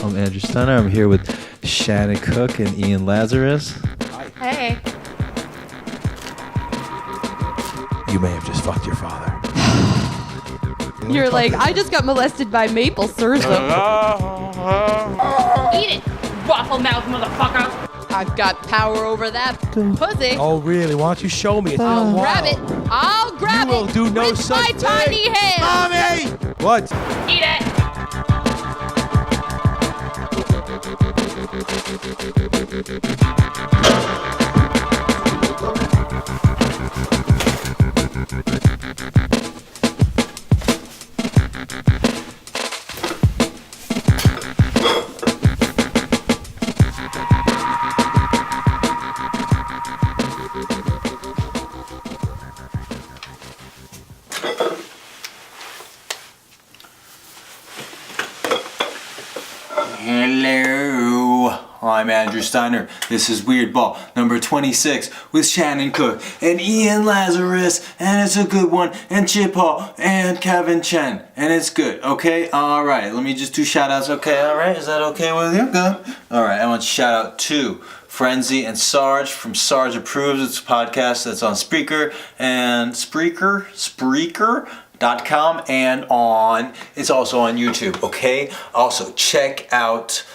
I'm Andrew Steiner. I'm here with Shannon Cooke and Ian Lazarus. Hey. You may have just fucked your father. You're like, I just got molested by maple syrup. Eat it, waffle-mouthed motherfucker. I've got power over that pussy. Oh, really? Why don't you show me? It's been a while. Grab it. I'll grab You will it do no with such my thing. tiny hands. Mommy! What? Eat it. Hello, I'm Andrew Steiner. This is Weirdball number 26 with Shannon Cooke and Ian Lazarus, and it's a good one, and Chip Hall and Kevin Chen, and it's good, okay? Alright, let me just do shout outs, okay? Alright, is that okay with you? Good. Alright, I want to shout out to Frenzy and Sarge from Sarge Approves. It's a podcast that's on Spreaker and Spreaker.com, and it's also on YouTube, okay? Also check out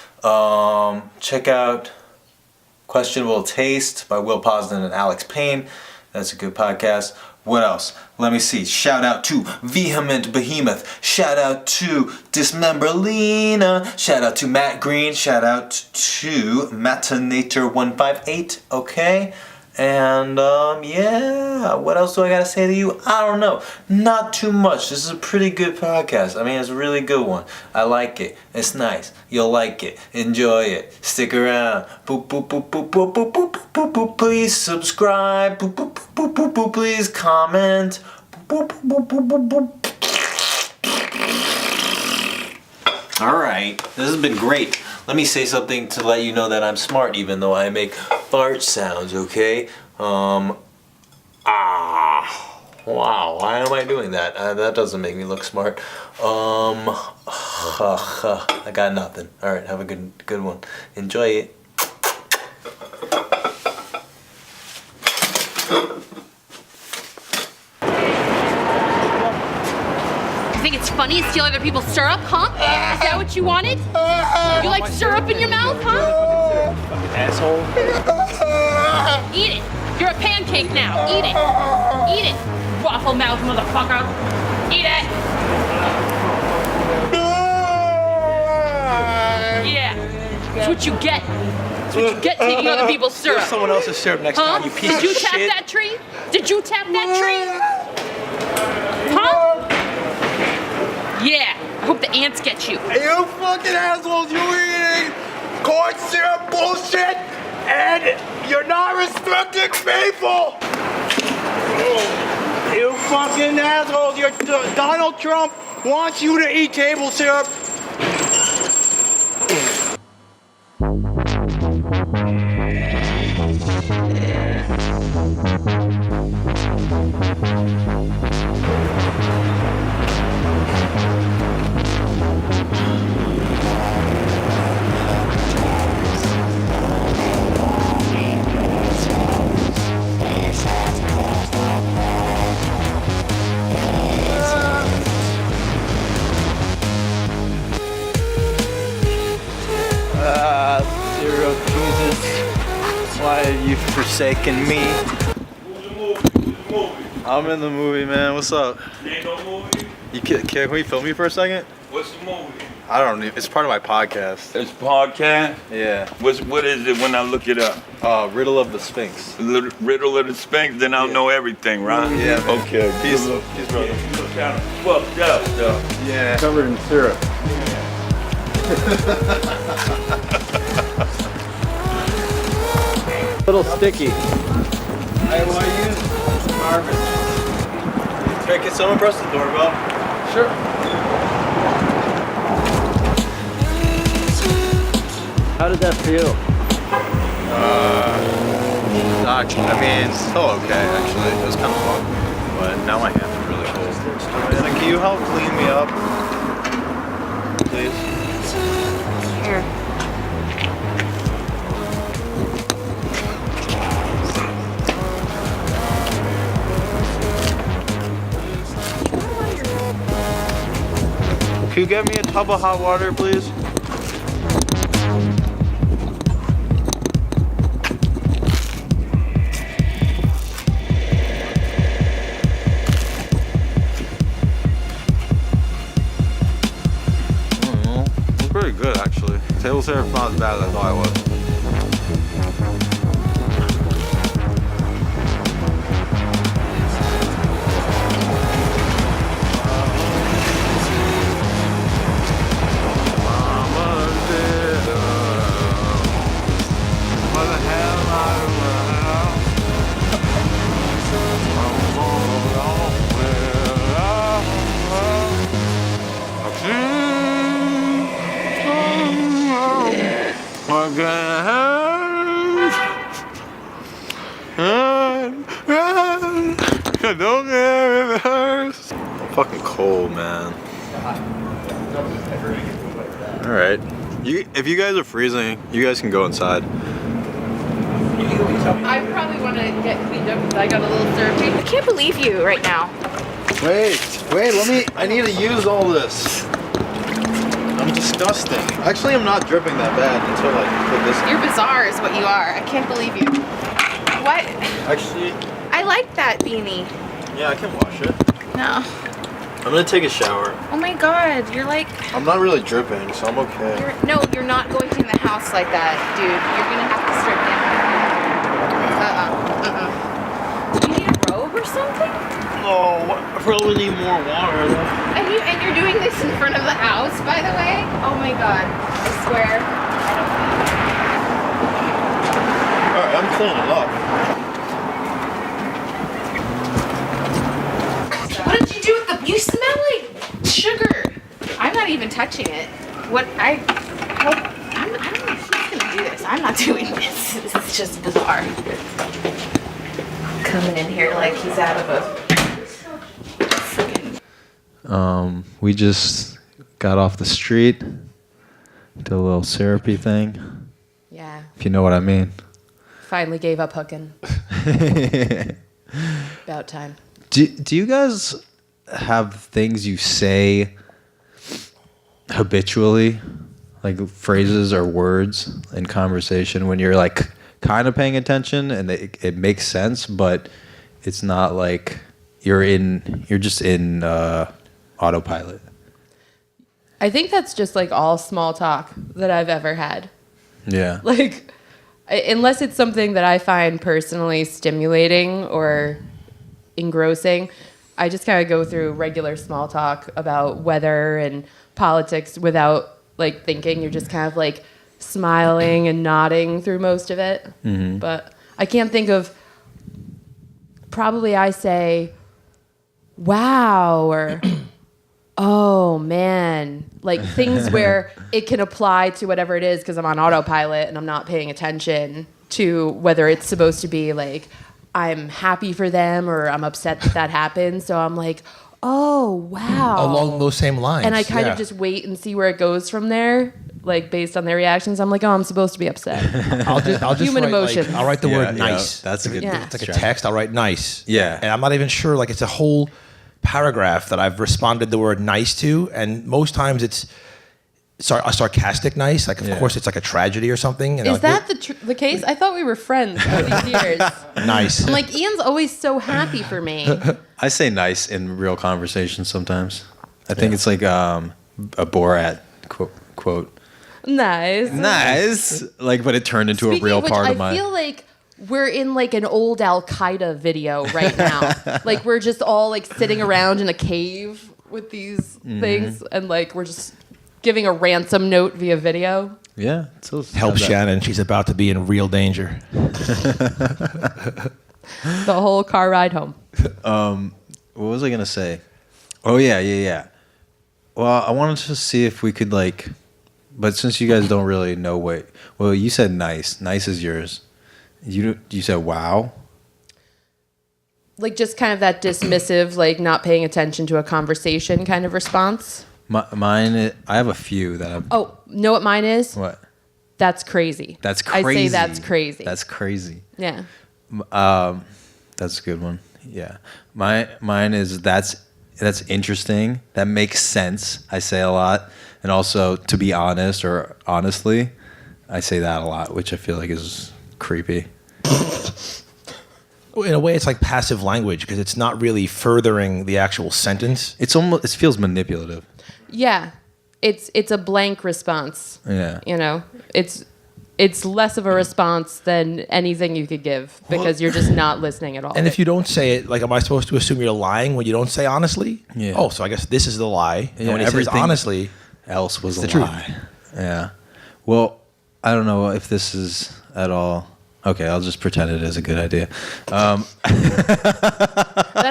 Questionable Taste by Will Posner and Alex Payne. That's a good podcast. What else? Let me see. Shout out to Vehement Behemoth. Shout out to Dismember Lena. Shout out to Matt Green. Shout out to Matinator158. Okay? And yeah, what else do I gotta say to you? I don't know. Not too much. This is a pretty good podcast. I mean, it's a really good one. I like it. It's nice. You'll like it. Enjoy it. Stick around. Boop boop boop boop boop boop boop boop boop. Please subscribe. Boop boop boop boop boop. Please comment. Boop boop boop boop boop boop. All right. This has been great. Let me say something to let you know that I'm smart, even though I make fart sounds, okay? Wow, why am I doing that? That doesn't make me look smart. I got nothing. All right, have a good one. Enjoy it. You think it's funny to steal other people's syrup, huh? Is that what you wanted? You like syrup in your mouth, huh? Fucking asshole. Eat it. You're a pancake now. Eat it. Eat it, waffle-mouthed motherfucker. Eat it. Yeah. That's what you get. That's what you get taking other people's syrup. Give someone else's syrup next time, you piece Did you of tap shit. that tree? Did you tap that tree? Huh? Yeah. I hope the ants get you. Hey, you fucking assholes, you eating corn syrup bullshit, and you're not respecting people! You fucking assholes, Donald Trump wants you to eat table syrup. Zero Jesus, why have you forsaken me? I'm in the movie, man. What's up? Ain't no movie? Can we film me for a second? What's the movie? I don't know. It's part of my podcast. It's podcast. Yeah. What is it when I look it up? Riddle of the Sphinx. Riddle of the Sphinx. Then I'll know everything, right? Yeah, man. Okay. Peace, brother. Well, yeah. Yeah. Covered in syrup. Little sticky. Hey, what are you? Marvin. Hey, can someone press the doorbell? Sure. How did that feel? I mean, it's still okay, actually. It was kind of fun. But now my hands are really cold. And I keep can you help clean me up? Please? Here. Can you get me a tub of hot water, please? It's pretty good, actually. Table syrup's not as bad as I thought it was. I'm fucking cold, man. All right. If you guys are freezing, you guys can go inside. I probably want to get cleaned up because I got a little syrupy. I can't believe you right now. Wait, I need to use all this. I'm disgusting. Actually, I'm not dripping that bad until I put this in. You're bizarre is what you are. I can't believe you. What? Actually, I like that beanie. yeah, I can wash it. No. I'm gonna take a shower. Oh my god, you're like... I'm not really dripping, so I'm okay. You're not going to the house like that, dude. You're gonna have to strip down. Do you need a robe or something? Oh, I probably need more water though. And you're doing this in front of the house, by the way? Oh my god. I swear. I don't believe Alright, I'm cleaning up. What did you do with the... You smell like sugar. I'm not even touching it. I'm not who's gonna do this. I'm not doing this. This is just bizarre. Coming in here like he's out of a freaking... We just got off the street, did a little syrupy thing, Yeah. if you know what I mean. Finally gave up hooking. About time. Do you guys have things you say habitually, like phrases or words in conversation when you're like kind of paying attention and it makes sense, but it's not like you're just in autopilot? I think that's just like all small talk that I've ever had. Yeah. Like, unless it's something that I find personally stimulating or engrossing, I just kind of go through regular small talk about weather and politics without like thinking. You're just kind of like smiling and nodding through most of it. Mm-hmm. But I can't think of, probably I say, wow, or oh man, like things where it can apply to whatever it is because I'm on autopilot and I'm not paying attention to whether it's supposed to be like I'm happy for them or I'm upset that happened. So I'm like, oh wow, Along those same lines. and I kind of just wait and see where it goes from there, like based on their reactions. I'm like, oh, I'm supposed to be upset. I'll just Human write, emotions. I'll write the Yeah, word yeah, nice. that's a good. Yeah. It's like a text. I'll write nice. Yeah. And I'm not even sure. Like it's a whole paragraph that I've responded the word nice to, and most times it's a sarcastic nice. Like of Yeah. course it's like a tragedy or something. And Is like, that the case? I thought we were friends all these years. nice? I'm like, Ian's always so happy for me. I say nice in real conversations sometimes. I think it's like a Borat quote. Nice. Nice. Like, but it turned into a real of which, part of I my. feel like we're in like an old Al Qaeda video right now. Like we're just all like sitting around in a cave with these things, and like we're just giving a ransom note via video. Yeah. Help Shannon. She's about to be in real danger. The whole car ride home. What was I gonna say? Oh yeah. Well, I wanted to see if we could like, but since you guys don't really know what, well, you said nice. Nice is yours. You said wow. Like just kind of that dismissive, like not paying attention to a conversation kind of response. Mine, I have a few that I've... Oh, know what mine is? What? That's crazy. That's crazy. I say that's crazy. That's crazy. Yeah. That's a good one. Yeah. Mine is that's interesting. That makes sense. I say a lot. And also, to be honest or honestly, I say that a lot, which I feel like is creepy. In a way, it's like passive language because it's not really furthering the actual sentence. It feels manipulative. Yeah. It's a blank response. Yeah. You know, it's less of a response than anything you could give because you're just not listening at all. And if you don't say it, like, am I supposed to assume you're lying when you don't say honestly? Yeah. Oh, so I guess this is the lie. And Yeah, when he says everything honestly, else was a the truth. lie. Yeah. Well, I don't know if this is at all. Okay, I'll just pretend it is a good idea. That's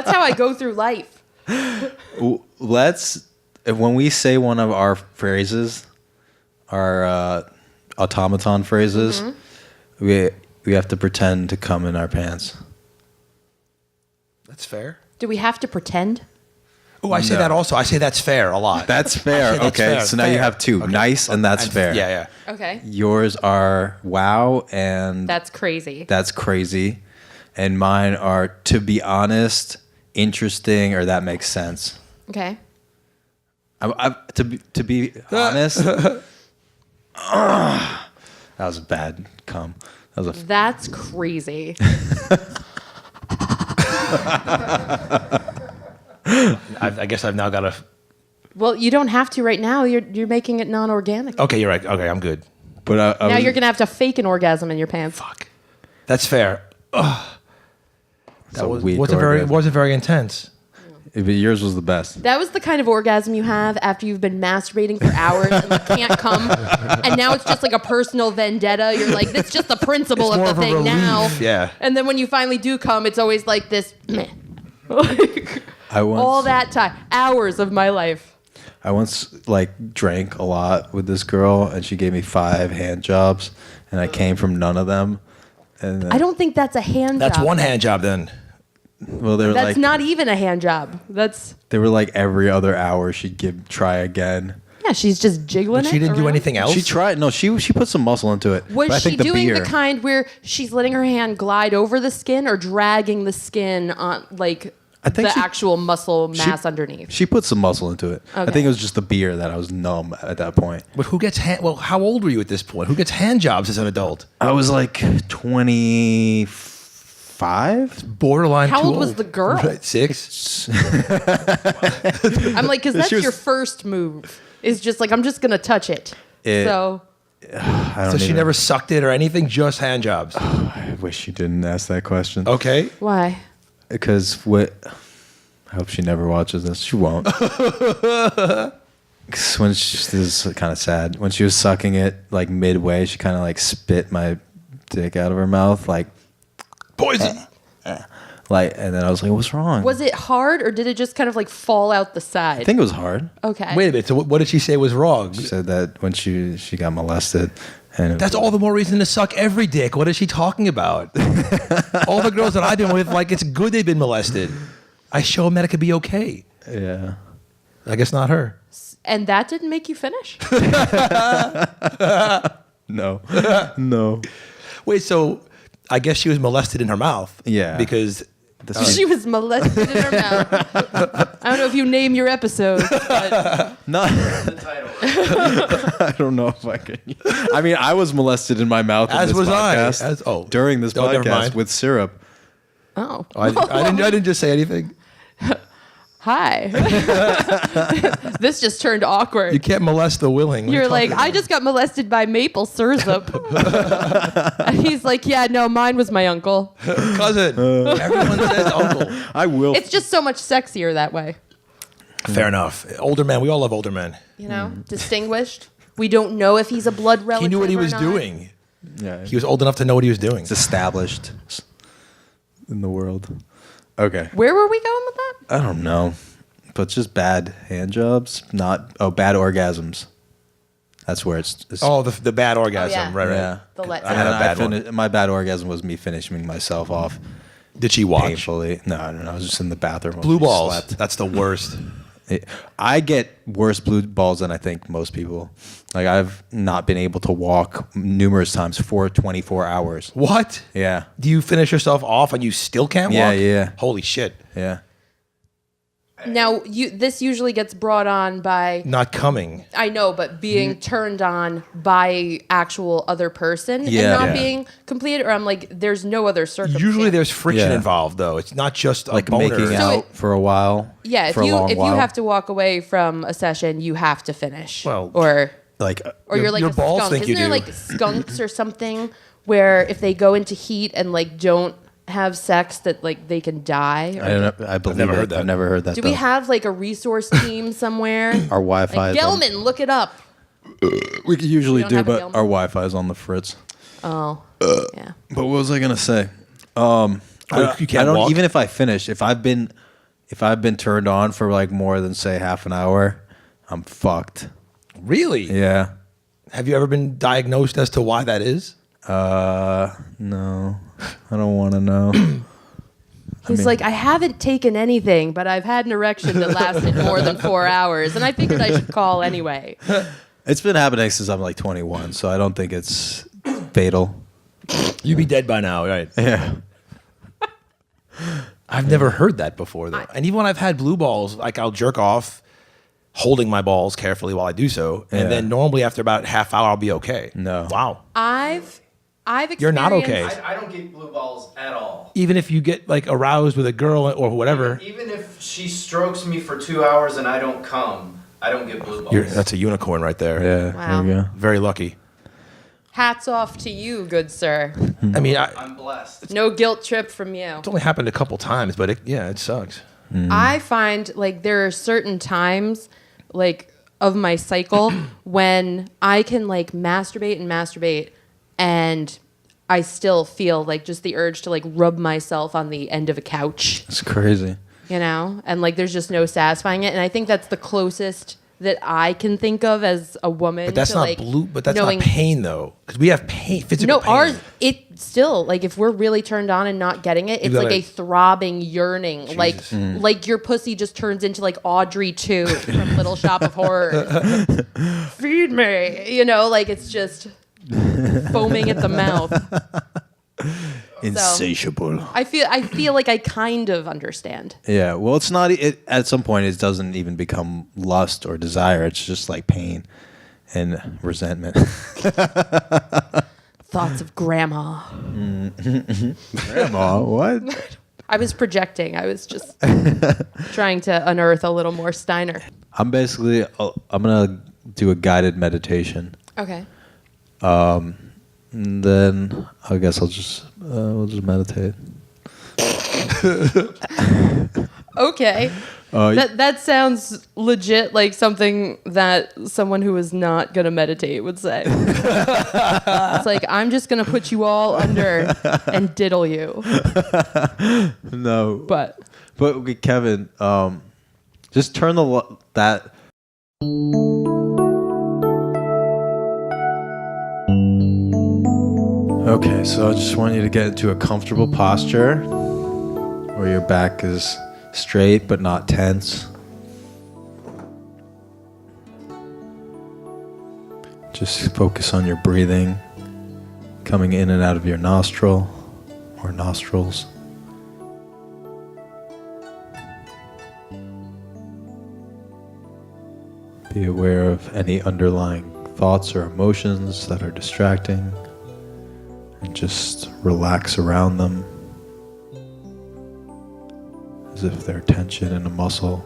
how I go through life. When we say one of our phrases, our automaton phrases, we have to pretend to come in our pants. that's fair. Do we have to pretend? Oh, I say No. that also. I say that's fair a lot. That's fair. That's Okay, fair. so now you Fair. have two. Okay. Nice and that's fair. Yeah, yeah. Okay. Yours are wow and That's crazy. that's crazy. And mine are to be honest, interesting, or that makes sense. Okay. To be honest, that was a bad cum. That was a That's crazy. I guess I've now got to. Well, you don't have to right now. You're making it non-organic. Okay, you're right. Okay, I'm good. But I Now was- you're gonna have to fake an orgasm in your pants. Fuck. That's fair. Ugh. It's a That weak wasn't orgasm. very intense. But yours was the best. That was the kind of orgasm you have after you've been masturbating for hours and you can't come, and now it's just like a personal vendetta. You're like, that's just the principle It's more of of the a thing now. relief, yeah. And then when you finally do come, it's always like this. Meh. Like, I once all that time, hours of my life. I once like drank a lot with this girl, and she gave me 5 hand jobs, and I came from none of them. And then, I don't think that's a hand That's job. one hand job then. well, they were That's like not even a hand job. That's they were like every other hour she'd try again. yeah. She's just jiggling But it. she didn't do around. anything else. She tried. No, she put some muscle into it. Was But I she think the doing beer, the kind where she's letting her hand glide over the skin or dragging the skin on like I think the she- actual muscle she- mass underneath? She put some muscle into it. I Okay. think it was just the beer that I was numb at that point. But who gets hand? Well, how old were you at this point? Who gets hand jobs as an adult? I was like 25. Borderline. How too old was the girl? Right, 6. I'm like, because that's She was- your first move. Is just like I'm just gonna touch it. So I don't So she even- never sucked it or anything. Just hand jobs. I wish you didn't ask that question. Okay. why? Because what? I hope she never watches this. She won't. 'Cause when this is kind of sad. When she was sucking it, like midway, she kind of like spit my dick out of her mouth, like, Poison. and then I was like, "What's wrong?" Was it hard or did it just kind of like fall out the side? I think it was hard. Okay. Wait a minute. So what did she say was wrong? She said that when she got molested, and it That's was- all the more reason to suck every dick. What is she talking about? All the girls that I've been with, like, it's good they've been molested. I show them that it could be okay. Yeah. I guess not her. And that didn't make you finish? No. No. Wait, so I guess she was molested in her mouth. Yeah. Because She was molested in her mouth. I don't know if you name your episodes, but Not I don't know if I can. I mean, I was molested in my mouth in As this was I. podcast. During this Oh, never podcast mind. with syrup. oh. I didn't just say anything. Hi. This just turned awkward. You can't molest the willing. What are you You're like, talking I just got molested by maple syrup. And he's like, yeah, no, mine was my uncle. about? Cousin. Everyone says uncle. I will. It's just so much sexier that way. Fair enough. Older men. We all love older men. You know, distinguished. We don't know if he's a blood relative. He knew what he or was not. doing. Yeah. He was old enough to know what he was doing. It's established in the world. Okay. Where were we going with that? I don't know. But just bad hand jobs. Bad orgasms. That's where it's Oh, the bad orgasm. yeah. Right, right. yeah. The let's I had a bad one. My bad orgasm was me finishing myself off. Did she watch? painfully. No, I was just in the bathroom. while Blue she balls. slept. That's the worst. I get worse blue balls than I think most people. Like I've not been able to walk numerous times for 24 hours. What? Yeah. Do you finish yourself off and you still can't Yeah, walk? yeah. Holy shit. Yeah. Now, this usually gets brought on by, Not coming. I know, but being turned on by actual other person and Yeah. not Yeah. being completed, or I'm like, there's no other circumstance. Usually there's friction Yeah. involved, though. It's not just Like a boner. making out for a while. Yeah, if for a long you while. have to walk away from a session, you have to finish. Well, or like you're like your a balls skunk. think Isn't you there do. like skunks or something where if they go into heat and like don't have sex that like they can die? I don't know. I believe never it. heard that. I've never heard that. Do though. we have like a resource team somewhere? Our Wi-Fi? Like, is on- Gelman, look it up. we usually don't do, have a but Gelman? our Wi-Fi is on the fritz. Oh, yeah. But what was I gonna say? You can't I don't walk? even if I finish. If I've been turned on for like more than say half an hour, I'm fucked. Really? Yeah. Have you ever been diagnosed as to why that is? No. I don't want to know. He's like, I haven't taken anything, but I've had an erection that lasted more than 4 hours, and I figured I should call anyway. It's been happening since I'm like 21, so I don't think it's fatal. You'd be dead by now, right? Yeah. I've never heard that before, though. And even when I've had blue balls, like I'll jerk off holding my balls carefully while I do so. And Yeah. then normally after about half hour, I'll be okay. No. Wow. I've experienced. You're not okay. I don't get blue balls at all. Even if you get like aroused with a girl or whatever, Even if she strokes me for 2 hours and I don't come, I don't get blue balls. that's a unicorn right there. Yeah. Wow. There you go. Very lucky. Hats off to you, good sir. I mean, I'm blessed. No guilt trip from you. it's only happened a couple times, but it sucks. I find like there are certain times like of my cycle when I can like masturbate and I still feel like just the urge to like rub myself on the end of a couch, It's crazy. you know? And like there's just no satisfying it. And I think that's the closest that I can think of as a woman. But that's to, not like, blue. But that's knowing- not pain though, because we have pain, physical No, pain. ours it still like if we're really turned on and not getting it, it's gotta- like a throbbing yearning, Jesus. like your pussy just turns into like Audrey 2 from Little Shop of Horrors. Feed me, you know, like it's just foaming at the mouth. Insatiable. I feel like I kind of understand. Yeah. Well, it's not. It at some point it doesn't even become lust or desire. It's just like pain and resentment. Thoughts of grandma. Grandma, what? I was projecting. I was just trying to unearth a little more Steiner. I'm basically. I'm gonna do a guided meditation. Okay. And then I guess we'll just meditate. Okay. That sounds legit like something that someone who is not going to meditate would say. It's like, I'm just going to put you all under and diddle you. No, But okay, Kevin, just turn that. Okay, so I just want you to get into a comfortable posture where your back is straight but not tense. Just focus on your breathing, coming in and out of your nostril or nostrils. Be aware of any underlying thoughts or emotions that are distracting, and just relax around them as if they're tension in a muscle.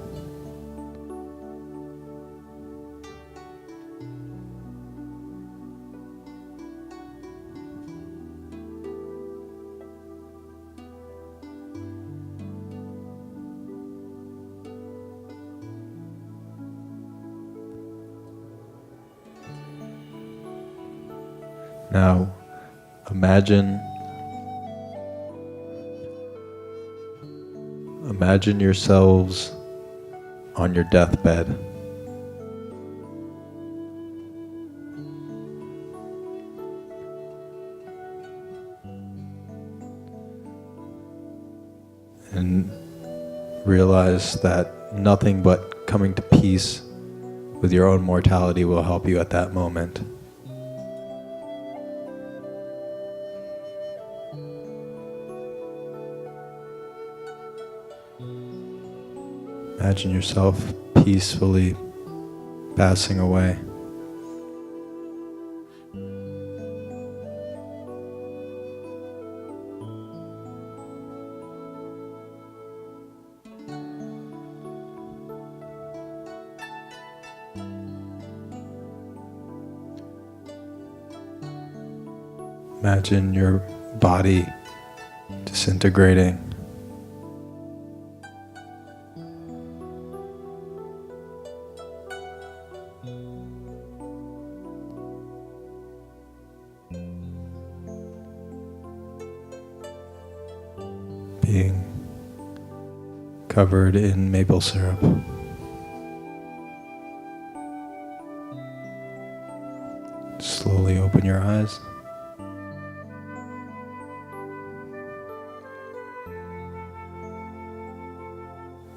Now, imagine yourselves on your deathbed. and realize that nothing but coming to peace with your own mortality will help you at that moment. Imagine yourself peacefully passing away. Imagine your body disintegrating. Being covered in maple syrup. Slowly open your eyes.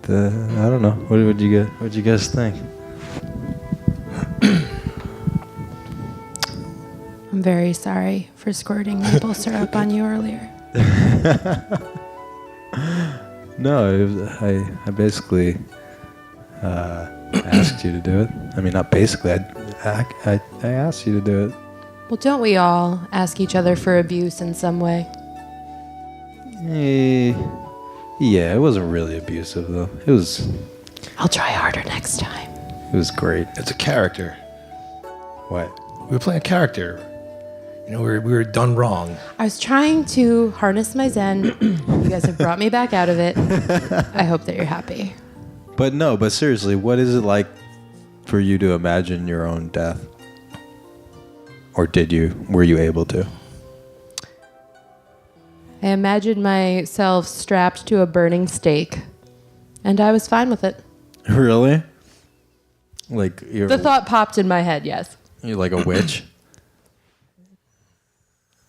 I don't know. What would you guys think? I'm very sorry for squirting maple syrup on you earlier. No, I basically asked you to do it. I mean, not basically. I asked you to do it. Well, don't we all ask each other for abuse in some way? Yeah, it wasn't really abusive though. It was. I'll try harder next time. It was great. It's a character. What? We were playing a character. You know, we were done wrong. I was trying to harness my zen. You guys have brought me back out of it. I hope that you're happy. But seriously, what is it like for you to imagine your own death? Or were you able to? I imagined myself strapped to a burning stake, and I was fine with it. Really? Like The thought popped in my head, yes. you're like a witch?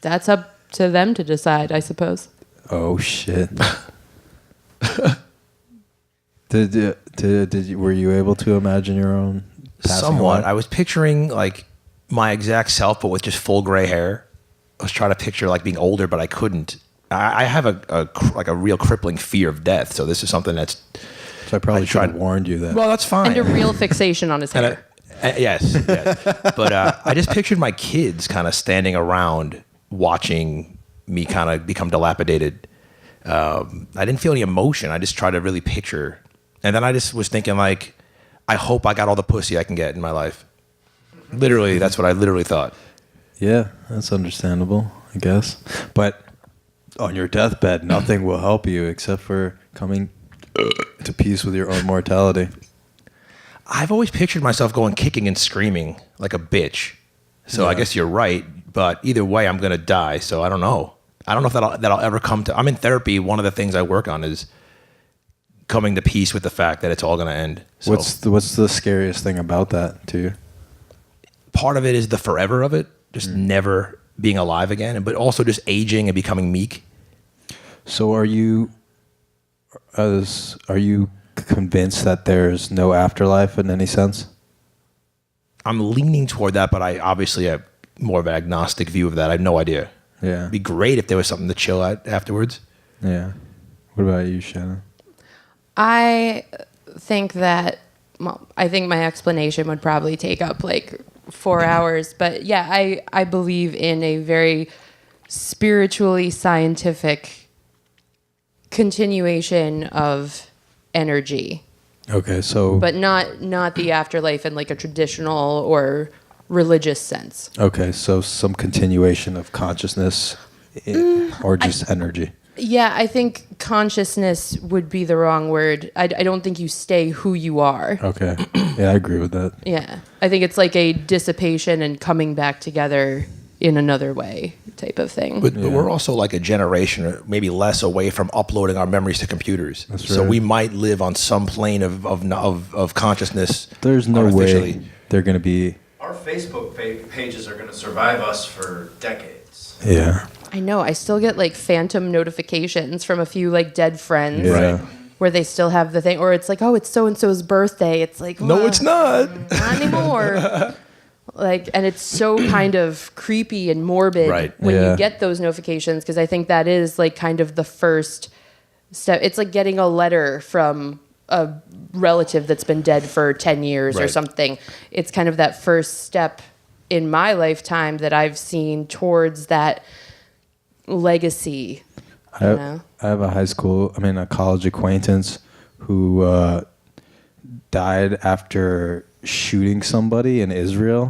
That's up to them to decide, I suppose. Oh shit. Were you able to imagine your own passing Somewhat. away? I was picturing like my exact self, but with just full gray hair. I was trying to picture like being older, but I couldn't. I have a real crippling fear of death, so this is something that's. So I probably should have warned you that. Well, that's fine. And a real fixation on his hair. Yes. But I just pictured my kids kind of standing around watching me kind of become dilapidated. I didn't feel any emotion. I just tried to really picture. And then I just was thinking like, I hope I got all the pussy I can get in my life. Literally, that's what I literally thought. Yeah, that's understandable, I guess. But on your deathbed, nothing will help you except for coming to peace with your own mortality. I've always pictured myself going kicking and screaming like a bitch. So Yeah. I guess you're right. But either way, I'm going to die. So I don't know. I don't know if that'll ever come to... I'm in therapy. One of the things I work on is coming to peace with the fact that it's all going to end. So What's the scariest thing about that to you? part of it is the forever of it. Just never being alive again. But also just aging and becoming meek. So are you convinced that there's no afterlife in any sense? I'm leaning toward that, but I obviously have more of an agnostic view of that. I have no idea. Yeah. It'd be great if there was something to chill at afterwards. Yeah. What about you, Shannon? I think that, well, I think my explanation would probably take up like 4 hours. But yeah, I believe in a very spiritually scientific continuation of energy. Okay, so... But not the afterlife in like a traditional or religious sense. Okay, so some continuation of consciousness or just energy. Yeah, I think consciousness would be the wrong word. I don't think you stay who you are. Okay. Yeah, I agree with that. Yeah. I think it's like a dissipation and coming back together in another way type of thing. But we're also like a generation, or maybe less, away from uploading our memories to computers. That's So right. we might live on some plane of consciousness. There's no artificially. way they're going to be... Our Facebook pages are going to survive us for decades. Yeah. I know. I still get like phantom notifications from a few like dead friends. Yeah. Where they still have the thing, or it's like, oh, it's so and so's birthday. It's like, No, it's not. not anymore. Like, and it's so kind of creepy and morbid Right. when Yeah. you get those notifications, because I think that is like kind of the first step. It's like getting a letter from a relative that's been dead for 10 years or Right. something. It's kind of that first step in my lifetime that I've seen towards that legacy. I have a college acquaintance who died after shooting somebody in Israel.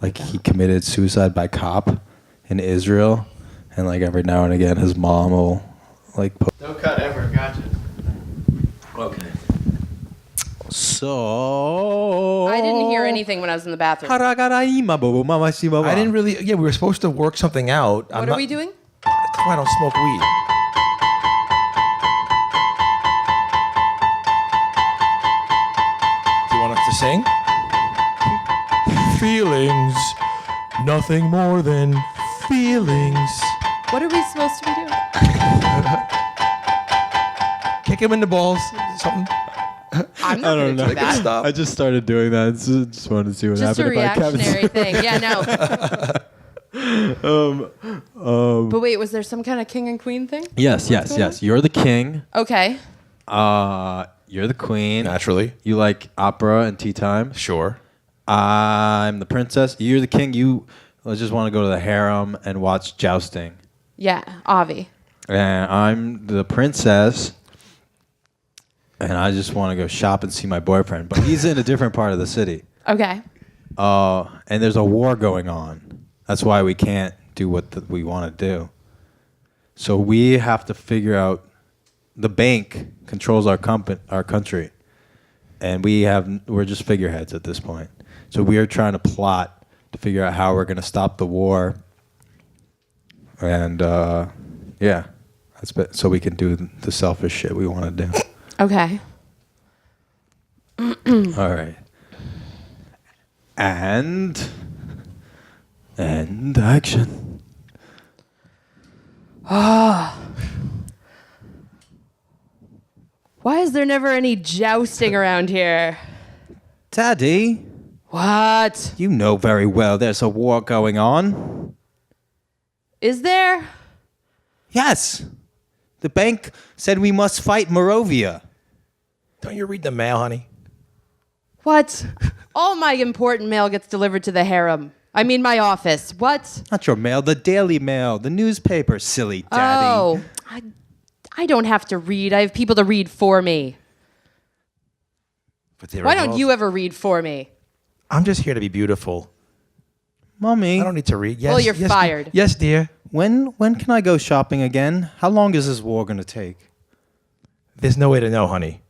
Like he committed suicide by cop in Israel, and like every now and again, his mom will like. No cut ever. Gotcha. Okay. So I didn't hear anything when I was in the bathroom. I didn't really. Yeah, we were supposed to work something out. What are we doing? That's why I don't smoke weed. Do you want us to sing? Feelings, nothing more than feelings. What are we supposed to be doing? Kick him in the balls. Something. I'm not going to do that. Stop. I just started doing that. Just wanted to see what Just a happened if I kept reactionary thing. Yeah, no. But wait, was there some kind of king and queen thing? Yes. You're the king. Okay. You're the queen. Naturally. You like opera and tea time. Sure. I'm the princess. You're the king. You just want to go to the harem and watch jousting. Yeah, Avi. And I'm the princess. And I just want to go shop and see my boyfriend. But he's in a different part of the city. Okay. And there's a war going on. That's why we can't do what we want to do. So we have to figure out. The bank controls our country, and we're just figureheads at this point. So we are trying to plot to figure out how we're going to stop the war. And so we can do the selfish shit we want to do. Okay. All right. And action. Why is there never any jousting around here? Daddy, What? you know very well there's a war going on. Is there? Yes. The bank said we must fight Morovia. Don't you read the mail, honey? What? All my important mail gets delivered to the harem. I mean, my office. What? Not your mail, the Daily Mail, the newspaper, silly daddy. Oh, I don't have to read. I have people to read for me. But Why don't you ever read for me? I'm just here to be beautiful. Mommy, I don't need to read. Yes, Well, you're yes, fired. Yes, dear. when can I go shopping again? How long is this war going to take? There's no way to know, honey.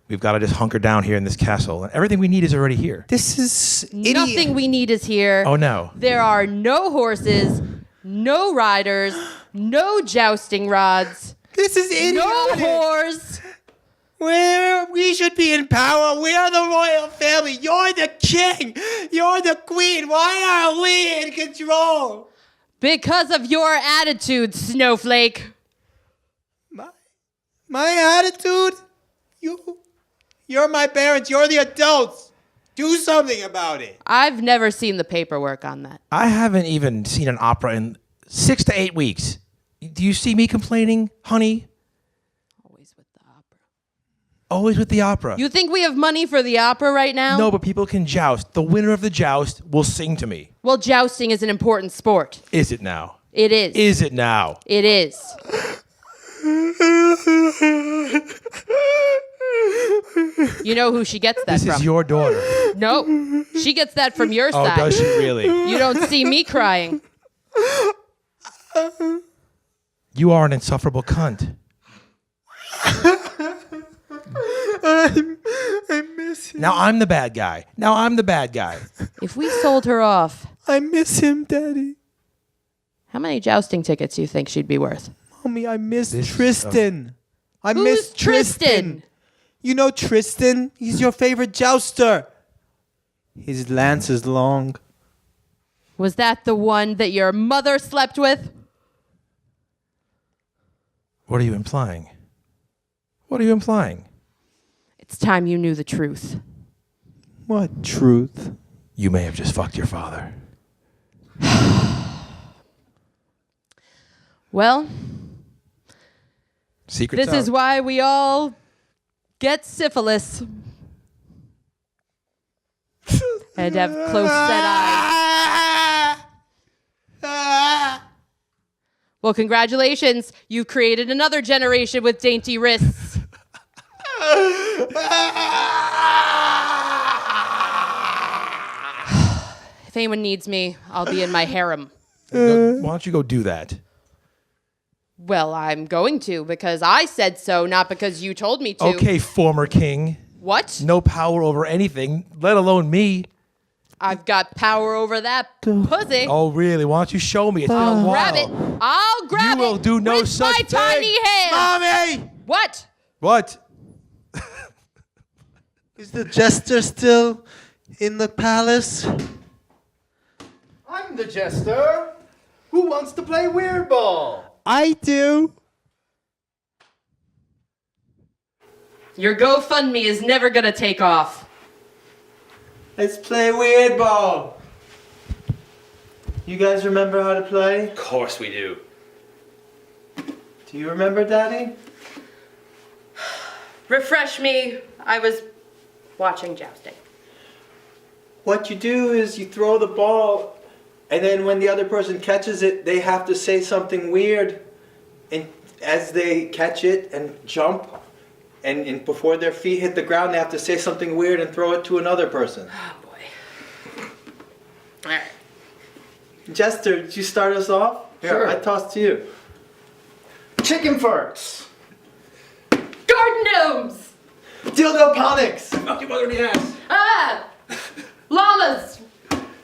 We've got to just hunker down here in this castle. And everything we need is already here. This is Nothing we need is here. Oh, no. There are no horses, no riders, no jousting rods, This is no whores. We should be in power. We are the royal family. You're the king. You're the queen. Why are we in control? Because of your attitude, snowflake. My attitude? You're my parents. You're the adults. Do something about it. I've never seen the paperwork on that. I haven't even seen an opera in 6 to 8 weeks. Do you see me complaining, honey? Always with the opera. Always with the opera. You think we have money for the opera right now? No, but people can joust. The winner of the joust will sing to me. Well, jousting is an important sport. Is it now? It is. Is it now? It is. You know who she gets that This from? is your daughter. No, she gets that from your Oh, side. does she really? You don't see me crying. You are an insufferable cunt. I miss him. Now I'm the bad guy. If we sold her off, I miss him, Daddy. how many jousting tickets do you think she'd be worth? Mommy, I miss This- Tristan. I Who's miss Tristan? You know Tristan? He's your favorite jouster. His lance is long. Was that the one that your mother slept with? What are you implying? What are you implying? It's time you knew the truth. What truth? You may have just fucked your father. Well, Secrets this is out. why we all get syphilis. And have close set eyes. Well, congratulations. You've created another generation with dainty wrists. If anyone needs me, I'll be in my harem. Why don't you go do that? Well, I'm going to because I said so, not because you told me to. Okay, former king. What? No power over anything, let alone me. I've got power over that pussy. Oh, really? Why don't you show me? It's been a I'll while. grab it. I'll grab it. You will do no with such my thing. tiny hands. Mommy! What? What? Is the jester still in the palace? I'm the jester. Who wants to play Weirdball? I do. Your GoFundMe is never gonna take off. Let's play Weirdball. You guys remember how to play? Of course we do. Do you remember, Daddy? Refresh me. I was watching jousting. What you do is you throw the ball, and then when the other person catches it, they have to say something weird, and as they catch it and jump, and before their feet hit the ground, they have to say something weird and throw it to another person. Oh boy. All right. Jester, did you start us off? Sure. I toss to you. Chicken farts. Garden gnomes. Dildoponics. Fuck your mother in the ass. Ah. Llamas.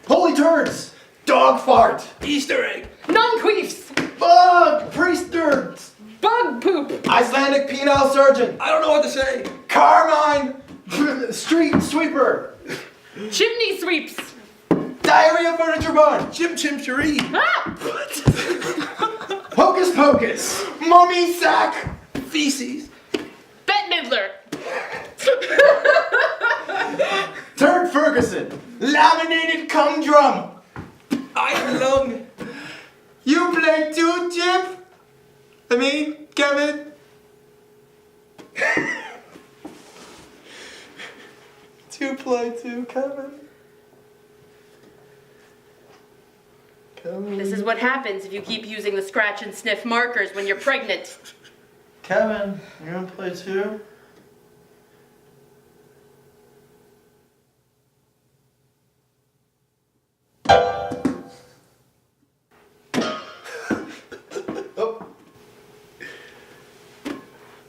Holy turds. Dog fart. Easter egg. Non-queefs. Bug. Priesters. Bug poop. Icelandic penile surgeon. I don't know what to say. Carmine. Street sweeper. Chimney sweeps. Diarrhea furniture barn. Chim Chim Cherie. Ah. Hocus pocus. Mummy sack. Feces. Bette Midler. Turd Ferguson. Laminated cum drum. Iron lung. You play too, Chip? Kevin? You play too, Kevin? This is what happens if you keep using the scratch and sniff markers when you're pregnant. Kevin, you gonna play too?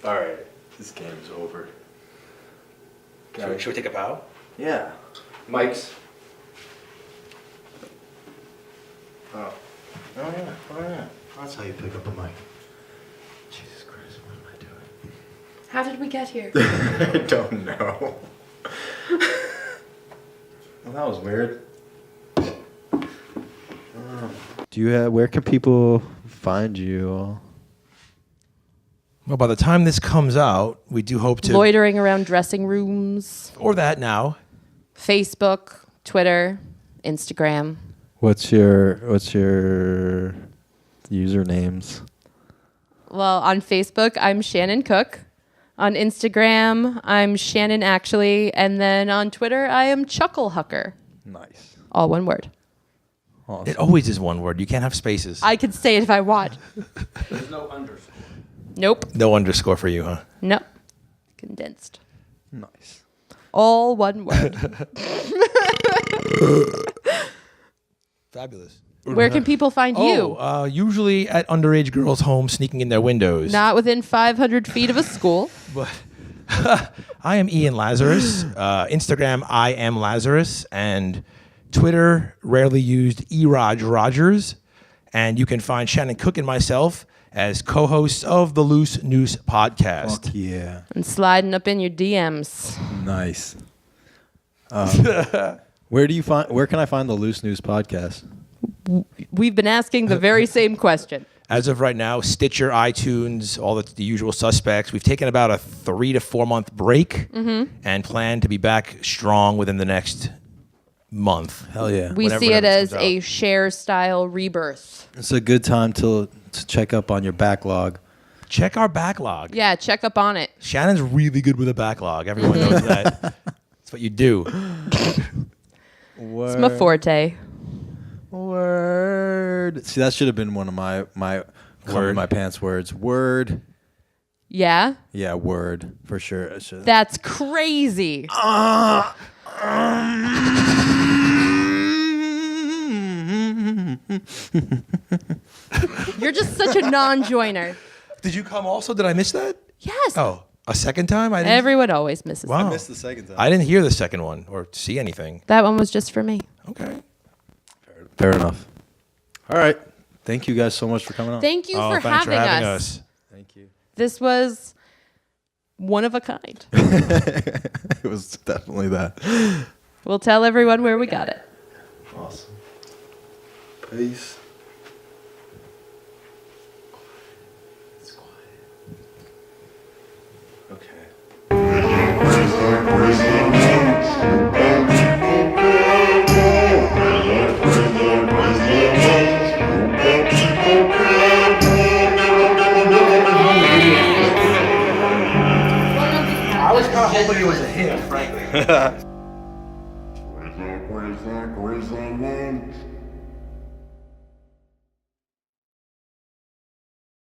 Alright, this game's over. Should we take a bow? Yeah. Mike's. Oh yeah. That's how you pick up a mic. Jesus Christ, what am I doing? How did we get here? I don't know. Well, that was weird. Do you have? Where can people find you? Well, by the time this comes out, we do hope to... Loitering around dressing rooms. Or that now. Facebook, Twitter, Instagram. What's your usernames? Well, on Facebook, I'm Shannon Cooke. On Instagram, I'm Shannon Actually. And then on Twitter, I am Chucklehucker. Nice. All one word. Awesome. It always is one word. You can't have spaces. I can say it if I want. There's no underscore. Nope. No underscore for you, huh? Nope. Condensed. Nice. All one word. Fabulous. Where can people find you? Usually at underage girls' homes, sneaking in their windows. Not within 500 feet of a school. But I am Ian Lazarus. Instagram, I am Lazarus. And Twitter, rarely used, Erod Rogers. And you can find Shannon Cooke and myself as co-hosts of the Loose Noose podcast. Fuck yeah. And sliding up in your DMs. Nice. Where can I find the Loose News podcast? We've been asking the very same question. As of right now, Stitcher, iTunes, all the usual suspects. We've taken about a 3 to 4 month break and plan to be back strong within the next month. Hell yeah. We see it as a share style rebirth. It's a good time to check up on your backlog. Check our backlog. Yeah, check up on it. Shannon's really good with a backlog. Everyone knows that. That's what you do. It's my forte. Word. See, that should have been one of my come in my pants words. Word. Yeah? Yeah, word for sure. That's crazy. You're just such a non-joiner. Did you come also? Did I miss that? Yes. Oh, a second time? I didn't. Everyone always misses. Wow. I missed the second time. I didn't hear the second one or see anything. That one was just for me. Okay. Fair enough. All right. Thank you guys so much for coming on. Thank you for thanks having us. Thank you. This was one of a kind. It was definitely that. We'll tell everyone where we got it. Awesome. Peace. It's quiet. Okay. I was kind of hoping it was a hit, frankly. Where's that